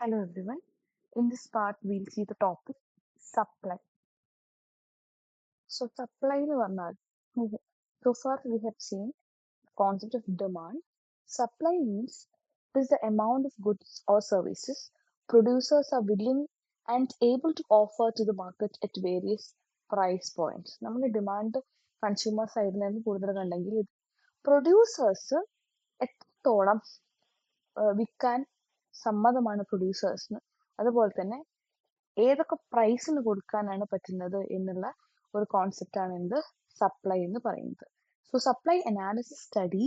Hello everyone. In this part, we'll see the topic supply. So supply എന്ന് പറഞ്ഞാൽ so far we have seen the concept of demand. Supply means it is the amount of goods or services producers are willing and able to offer to the market at various price points. നമ്മൾ demand consumer സൈഡിൽ നിന്ന് കൂടുതൽ കണ്ടെങ്കിൽ producers എത്രത്തോളം വിൽക്കാൻ സമ്മതമാണ് പ്രൊഡ്യൂസേഴ്സിന്, അതുപോലെ തന്നെ ഏതൊക്കെ പ്രൈസിന് കൊടുക്കാനാണ് പറ്റുന്നത് എന്നുള്ള ഒരു കോൺസെപ്റ്റാണ് എന്ത് സപ്ലൈ എന്ന് പറയുന്നത്. So supply analysis study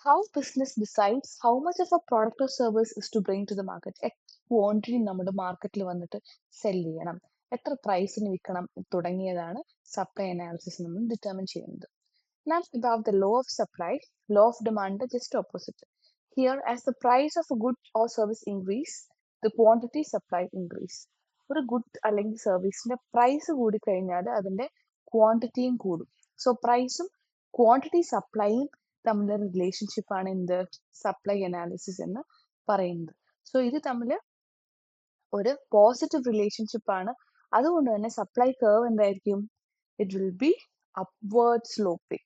how business decides how much of a product or service is to bring to the market. എത്ര ക്വാണ്ടിറ്റി നമ്മുടെ മാർക്കറ്റിൽ വന്നിട്ട് സെല് ചെയ്യണം, എത്ര പ്രൈസിന് വിൽക്കണം തുടങ്ങിയതാണ് സപ്ലൈ അനാലിസിസ് നമ്മൾ ഡിറ്റർമിൻ ചെയ്യുന്നത്. Now about the law of supply, law of demand just opposite. Here, as the price of a good or service increase, the quantity supply increase. ഒരു ഗുഡ് അല്ലെങ്കിൽ സർവീസിന്റെ പ്രൈസ് കൂടി കഴിഞ്ഞാൽ അതിന്റെ ക്വാണ്ടിറ്റിയും കൂടും. സോ പ്രൈസും quantity സപ്ലൈയും തമ്മിലുള്ള റിലേഷൻഷിപ്പ് ആണ് എന്ത് സപ്ലൈ അനാലിസിസ് എന്ന് പറയുന്നത്. സോ ഇത് തമ്മിൽ ഒരു പോസിറ്റീവ് റിലേഷൻഷിപ്പ് ആണ്. അതുകൊണ്ട് തന്നെ സപ്ലൈ കർവ് എന്തായിരിക്കും? It will be upward sloping.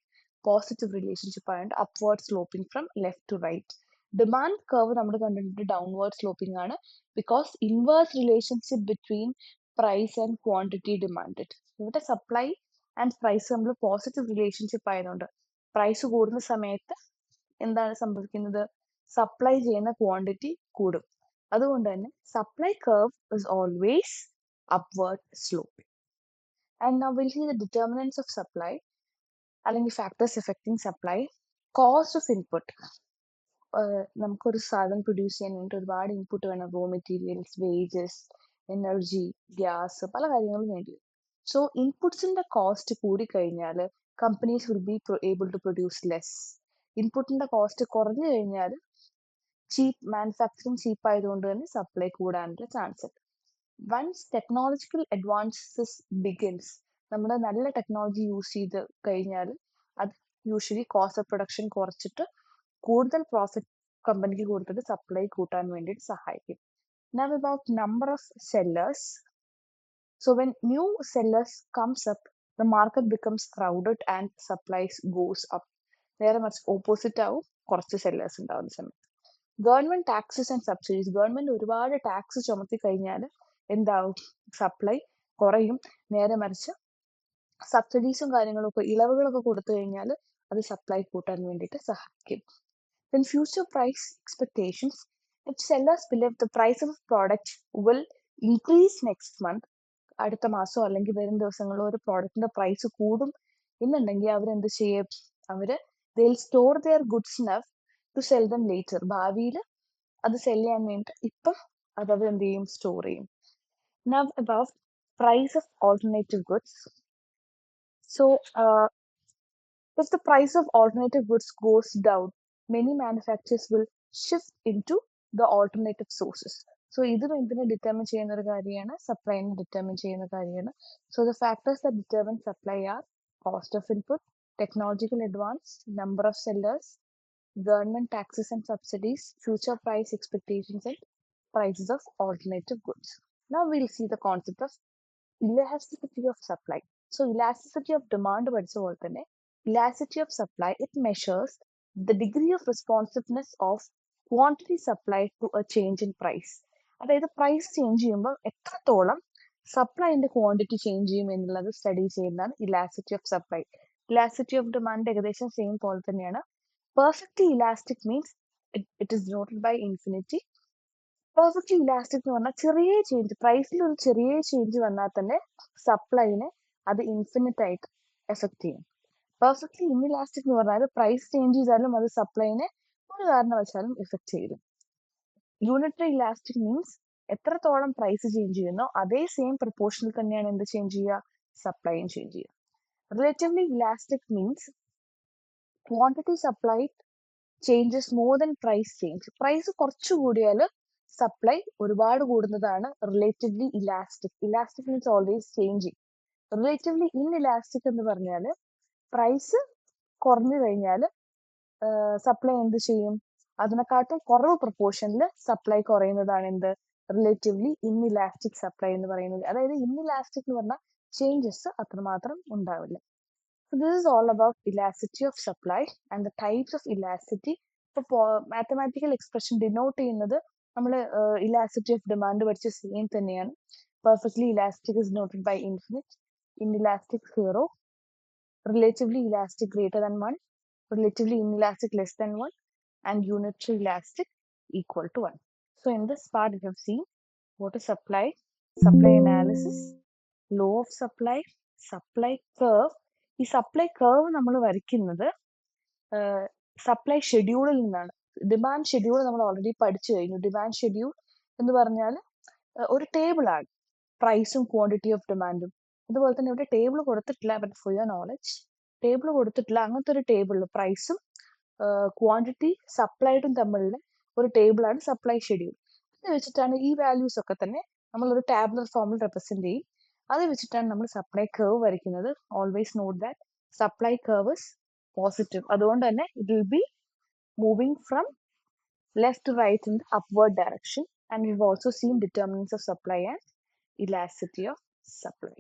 Positive relationship ആയതുകൊണ്ട് upward sloping from left to right. Demand curve നമ്മൾ കണ്ടിട്ട് ഡൗൺവേർഡ് സ്ലോപ്പിംഗ് ആണ്, because inverse relationship between price and quantity demanded. ഇവിടെ സപ്ലൈ ആൻഡ് പ്രൈസ് തമ്മിൽ പോസിറ്റീവ് റിലേഷൻഷിപ്പ് ആയതുകൊണ്ട് price കൂടുന്ന സമയത്ത് എന്താണ് സംഭവിക്കുന്നത്? സപ്ലൈ ചെയ്യുന്ന ക്വാണ്ടിറ്റി കൂടും. അതുകൊണ്ട് തന്നെ supply curve is always upward sloping. And now will see the determinants of supply അല്ലെങ്കിൽ factors effecting supply. Cost of input. നമുക്കൊരു സാധനം പ്രൊഡ്യൂസ് ചെയ്യാൻ വേണ്ടി ഒരുപാട് ഇൻപുട്ട് വേണം. Raw materials, wages, energy, gas, പല കാര്യങ്ങളും വേണ്ടി വരും. സോ ഇൻപുട്സിന്റെ കോസ്റ്റ് കൂടിക്കഴിഞ്ഞാൽ companies will be able to produce less. ഇൻപുട്ടിന്റെ കോസ്റ്റ് കുറഞ്ഞു കഴിഞ്ഞാൽ മാനുഫാക്ചറിങ് ചീപ്പ് ആയതുകൊണ്ട് തന്നെ സപ്ലൈ കൂടാനുള്ള ചാൻസ് ഉണ്ട്. വൺസ് ടെക്നോളജിക്കൽ അഡ്വാൻസസ് ബിഗിൻസ്, നമ്മൾ നല്ല ടെക്നോളജി യൂസ് ചെയ്ത് കഴിഞ്ഞാൽ അത് യൂഷ്വലി കോസ്റ്റ് ഓഫ് പ്രൊഡക്ഷൻ കുറച്ചിട്ട് കൂടുതൽ പ്രോഫിറ്റ് കമ്പനിക്ക് കൊടുത്തിട്ട് സപ്ലൈ കൂട്ടാൻ വേണ്ടിയിട്ട് സഹായിക്കും. Now about number of sellers. So when new sellers comes up, the market becomes crowded and supplies goes up. നേരെ മറിച്ച് ഓപ്പോസിറ്റ് ആവും, കുറച്ച് സെല്ലേഴ്സ് ഉണ്ടാവുന്ന സമയത്ത്. Government taxes and subsidies. Government ഒരുപാട് ടാക്സ് ചുമത്തി കഴിഞ്ഞാൽ എന്താവും? സപ്ലൈ കുറയും. നേരെ മറിച്ച് സബ്സിഡീസും കാര്യങ്ങളൊക്കെ ഇളവുകളൊക്കെ കൊടുത്തു കഴിഞ്ഞാൽ അത് സപ്ലൈ കൂട്ടാൻ വേണ്ടിയിട്ട് സഹായിക്കും. Then future price expectations. If sellers believe the price of a product will increase next month, അടുത്ത മാസമോ അല്ലെങ്കിൽ വരും ദിവസങ്ങളിലോ ഒരു പ്രോഡക്റ്റിന്റെ പ്രൈസ് കൂടും എന്നുണ്ടെങ്കിൽ അവരെന്ത് ചെയ്യും? അവര് they'll store their goods enough to sell them later. ഭാവിയിൽ അത് സെൽ ചെയ്യാൻ വേണ്ടി ഇപ്പം അത് അവർ എന്ത് ചെയ്യും? സ്റ്റോർ ചെയ്യും. Now about price of alternative goods. So if the price of alternative goods goes down, many manufacturers will shift into the alternative sources. So ഇതും എന്തിനെ ഡിറ്റർമിൻ ചെയ്യുന്ന ഒരു കാര്യമാണ്? സപ്ലൈനെ ഡിറ്റർമിൻ ചെയ്യുന്ന കാര്യമാണ്. So the factors that determine supply are cost of input, technological advance, number of sellers, government taxes and subsidies, future price expectations, and prices of alternative goods. Now we'll see the concept of elasticity of supply. So elasticity of demand പഠിച്ച പോലെ തന്നെ elasticity of supply, it measures the degree of responsiveness of quantity supply to a change in price. അതായത് price change ചെയ്യുമ്പോൾ എത്രത്തോളം സപ്ലൈന്റെ quantity change ചെയ്യും എന്നുള്ളത് study ചെയ്യുന്നതാണ് elasticity of supply. Elasticity of demand ഏകദേശം സെയിം പോലെ തന്നെയാണ്. Perfectly elastic means it is noted by infinity. Perfectly elastic എന്ന് പറഞ്ഞാൽ ചെറിയ ചേഞ്ച്, പ്രൈസിൽ ഒരു ചെറിയ ചേഞ്ച് വന്നാൽ തന്നെ സപ്ലൈനെ അത് ഇൻഫിനിറ്റ് ആയിട്ട് എഫക്ട് ചെയ്യും. പെർഫെക്റ്റ്ലി ഇൻഇലാസ്റ്റിക് എന്ന് പറഞ്ഞാൽ പ്രൈസ് ചേഞ്ച് ചെയ്താലും അത് സപ്ലൈനെ ഒരു കാരണവശാലും എഫക്ട് ചെയ്യും. യൂണിറ്ററി ഇലാസ്റ്റിക് മീൻസ് എത്രത്തോളം പ്രൈസ് ചേഞ്ച് ചെയ്യുന്നോ അതേ സെയിം പ്രപ്പോർഷനിൽ തന്നെയാണ് എന്ത് ചേഞ്ച് ചെയ്യുക? സപ്ലൈയും ചേഞ്ച് ചെയ്യുക. Relatively elastic means quantity supplied changes more than price change. Price കുറച്ച് കൂടിയാൽ സപ്ലൈ ഒരുപാട് കൂടുന്നതാണ് relatively elastic. Elastic means always changing. Relatively inelastic എന്ന് പറഞ്ഞാൽ പ്രൈസ് കുറഞ്ഞു കഴിഞ്ഞാൽ സപ്ലൈ എന്ത് ചെയ്യും? അതിനെക്കാട്ടും കുറവ് പ്രൊപ്പോർഷനിൽ സപ്ലൈ കുറയുന്നതാണ് എന്ത് റിലേറ്റീവ്ലി ഇൻഇലാസ്റ്റിക് സപ്ലൈ എന്ന് പറയുന്നത്. അതായത് ഇൻഇലാസ്റ്റിക് എന്ന് പറഞ്ഞാൽ ചേഞ്ചസ് അത്രമാത്രം ഉണ്ടാവില്ല. So this is all about elasticity of supply and the types of elasticity. ഇപ്പോൾ മാത്തമാറ്റിക്കൽ എക്സ്പ്രഷൻ ഡിനോട്ട് ചെയ്യുന്നത് നമ്മൾ ഇലാസ്റ്റിറ്റി ഓഫ് ഡിമാൻഡ് പഠിച്ച സെയിം തന്നെയാണ്. Perfectly elastic is noted by infinite, inelastic 0, relatively elastic greater than 1, relatively inelastic less than 1, and unitary elastic equal to 1. So in this part we have seen what is supply, supply analysis, law of supply, supply curve. ഈ supply curve നമ്മൾ വരയ്ക്കുന്നത് supply ഷെഡ്യൂളിൽ നിന്നാണ്. Demand schedule നമ്മൾ already പഠിച്ചു കഴിഞ്ഞു. Demand schedule എന്ന് പറഞ്ഞാൽ ഒരു ടേബിളാണ്, പ്രൈസും ക്വാണ്ടിറ്റി ഓഫ് ഡിമാൻഡും. അതുപോലെ തന്നെ ഇവിടെ ടേബിൾ കൊടുത്തിട്ടില്ല, but for your knowledge table കൊടുത്തിട്ടില്ല. അങ്ങനത്തെ ഒരു ടേബിളിൽ പ്രൈസും ക്വാണ്ടിറ്റി സപ്ലൈഡും തമ്മിലുള്ള ഒരു ടേബിളാണ് സപ്ലൈ ഷെഡ്യൂൾ. അത് വെച്ചിട്ടാണ് ഈ വാല്യൂസ് ഒക്കെ തന്നെ നമ്മളൊരു ടാബുലർ ഫോമിൽ റെപ്രസെന്റ് ചെയ്യും. അത് വെച്ചിട്ടാണ് നമ്മൾ സപ്ലൈ കർവ് വരയ്ക്കുന്നത്. Always note that supply curve is positive. അതുകൊണ്ട് തന്നെ it will be moving from left to right in the upward direction. And we've also seen determinants of supply and elasticity of supply.